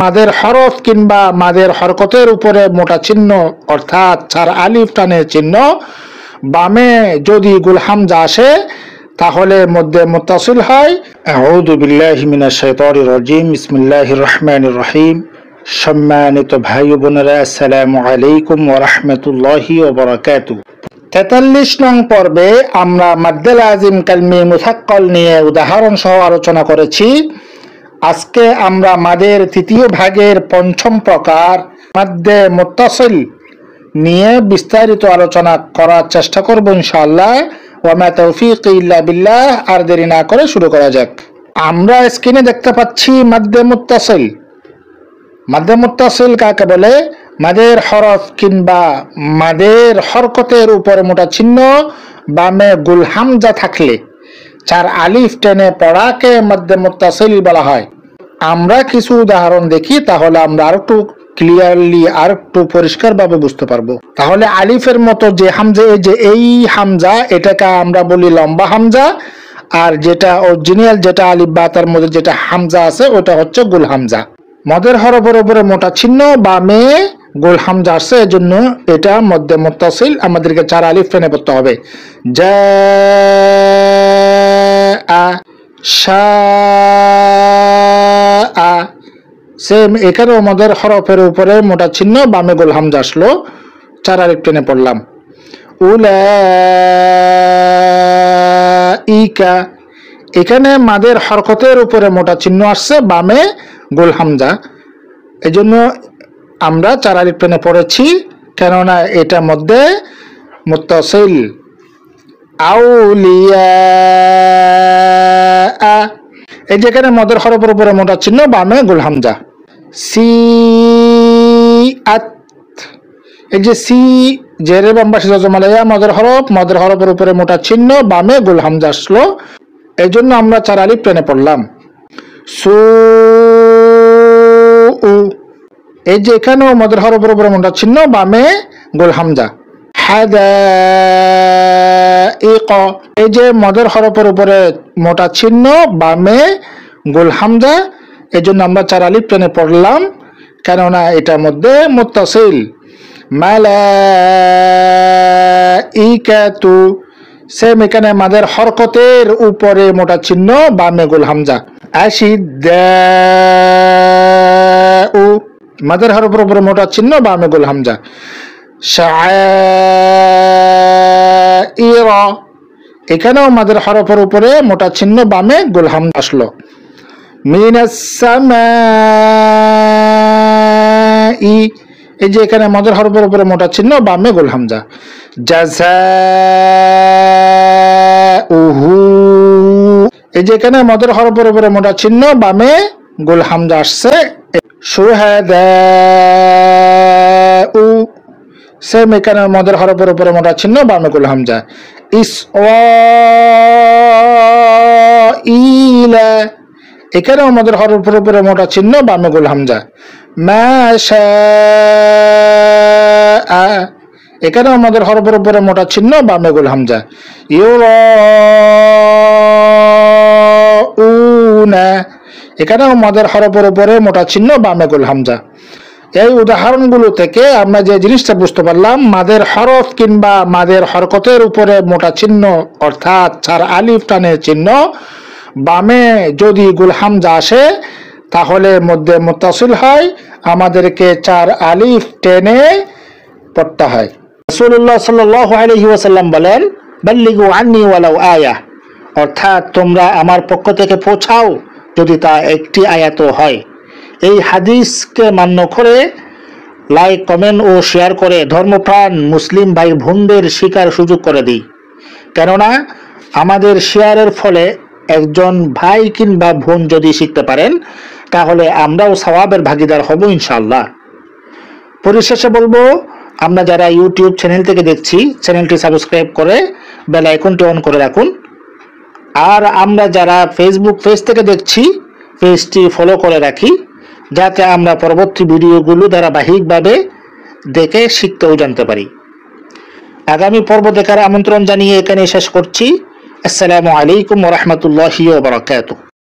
মাদের হরফ কিংবা মাদের হরকতের উপরে মোটা চিহ্ন অর্থাৎ 4 আলিফ টানের চিহ্ন বামে যদি গুল হামজা আসে তাহলে মধ্যে মুত্তাসিল হয়। আউযু বিল্লাহি মিনাশ শাইতানির রাজিম। বিসমিল্লাহির রহমানির রহিম। সম্মানিত ভাই বোনেরা, আসসালামু আলাইকুম ওয়া রাহমাতুল্লাহি ওয়া বারাকাতুহু। 43 নং পর্বে আমরা মাদ্দে লাজিম কালমে মুসাক্কাল নিয়ে উদাহরণ সহ আলোচনা করেছি। আজকে আমরা মাদের তৃতীয় ভাগের পঞ্চম প্রকার মাদ্দে মুত্তাসিল নিয়ে বিস্তারিত আলোচনা করার চেষ্টা করব ইনশাআল্লাহ। ওয়া মা তাওফীকি ইল্লা বিল্লাহ। আর দেরি না করে শুরু করা যাক। আমরা স্ক্রিনে দেখতে পাচ্ছি মাদ্দে মুত্তাসিল। মাদ্দে মুত্তাসিল কাকে বলে? মাদের হরফ কিংবা মাদের হরকতের উপরে মোটা চিহ্ন বামে গুল হামজা থাকলে 4 আলিফ টেনে পড়াকে মাদ্দে মুত্তাসিল বলা হয়। আমরা কিছু উদাহরণ দেখি, তাহলে আমরা আরেকটু ক্লিয়ারলি আরেকটু পরিষ্কারভাবে বুঝতে পারবো। তাহলে আলিফের মতো যে হামজা, এই হামজা এটাকে আমরা বলি লম্বা হামজা, আর যেটা অরিজিনাল যেটা আলিফ বা তার মধ্যে যেটা হামজা আছে ওটা হচ্ছে গুল হামজা। মদের হরফের উপরে মোটা চিহ্ন বামে গোল হামজা আসছে, এজন্য এটা মধ্যে মুত্তাসিল। আমাদেরকে 4 আলিফ টেনে পড়তে হবে। জা আ শা আ। সেম এখানেও মদের হরফের উপরে মোটা চিহ্ন বামে গোল হামজা আসলো, 4 আলিফ টেনে পড়লাম। উলাইকা। এখানে মাদের হরকতের উপরে মোটা চিহ্ন আসছে বামে গোল হামজা, এজন্য আমরা 4 আলিফ টেনে পড়েছি, কেননা এটা মধ্যে মুত্তাসিল। আউলিয়া। এই যেখানে মদের হরফের উপরে মোটা চিহ্ন বামে গোল হামজা। সিআত। এই যে সি জেরে বাম পাশে জজমালাইয়া মদের হরফের উপরে মোটা চিহ্ন বামে গোল হামজা আসলো, এই জন্য আমরা 4 আলিফ টেনে পড়লাম। সু। এই যে এখানেও মদের হরফের উপরে মোটা চিহ্ন বামে গোল হামজা। হাদাইক। এই যে মদের হরফের উপরে মোটা চিহ্ন বামে গোল হামজা, এই জন্য আমরা 4 আলিফ টেনে পড়লাম, কেননা এটার মধ্যে মুত্তাসিল। মালাইকাতু। সেম এখানে মাদের হরকতের উপরে মোটা চিহ্ন বামে গোল হামজা। আশিদ্দাউ। মাদের হরফের উপরে মোটা চিহ্ন বামে গোল হামজা। শাআইরা। এখানেও মাদের হরফের উপরে মোটা চিহ্ন বামে গোল হামজা আসলো। মিনাস সামাই। এই যে এখানে মাদের হরফের উপরে মোটা চিহ্ন বামে গোল হামজা। জাযাউহু। এই যে এখানে মাদের হরফের উপরে মোটা চিহ্ন বামে গোল হামজা আসছে। শুহাদাউ। সেম এখানে মদের হরফের উপরে মোটা চিহ্ন বামে গোল হামজা। ইসরাঈলা। এখানেও মদের হরফের উপরে মোটা চিহ্ন বামে গোল হামজা। মাশাআ। এখানেও মদের হরফের উপরে মোটা চিহ্ন বামে গোল হামজা। ইউরাউনা। এখানেও মদের হরফের উপরে মোটা চিহ্ন বামে গোল হামজা। এই উদাহরণগুলো থেকে আমরা যে জিনিসটা বুঝতে পারলাম, মাদের হরফ কিংবা মাদের হরকতের উপরে মোটা চিহ্ন অর্থাৎ 4 আলিফ টানের চিহ্ন বামে যদি গুল হামজা আসে তাহলে মধ্যে মুত্তাসিল হয়, আমাদেরকে 4 আলিফ টেনে পড়তে হয়। রাসূলুল্লাহ সাল্লাল্লাহু আলাইহি ওয়াসাল্লাম বলেন, বাল্লিগু আন্নী ওয়ালাউ আয়া। অর্থাৎ তোমরা আমার পক্ষ থেকে পৌঁছাও, যদি তা একটি আয়াতও হয়। এই হাদিসকে মান্য করে লাইক, কমেন্ট ও শেয়ার করে ধর্মপ্রাণ মুসলিম ভাই বোনদের শিকার সুযোগ করে দিই, কেননা আমাদের শেয়ারের ফলে একজন ভাই কিংবা বোন যদি শিখতে পারেন তাহলে আমরাও সওয়াবের ভাগিদার হব ইনশাআল্লাহ। পরিশেষে বলবো, আমরা যারা ইউটিউব চ্যানেল থেকে দেখছি চ্যানেলটি সাবস্ক্রাইব করে বেল আইকনটি অন করে রাখুন, আর আমরা যারা ফেসবুক পেজ থেকে দেখছি পেজটি ফলো করে রাখি, যাতে আমরা পরবর্তী ভিডিওগুলো ধারাবাহিকভাবে দেখে শিখতেও জানতে পারি। আগামী পর্ব দেখার আমন্ত্রণ জানিয়ে এখানে শেষ করছি। আসসালামু আলাইকুম ওয়া রাহমাতুল্লাহি ওয়া বারাকাতুহু।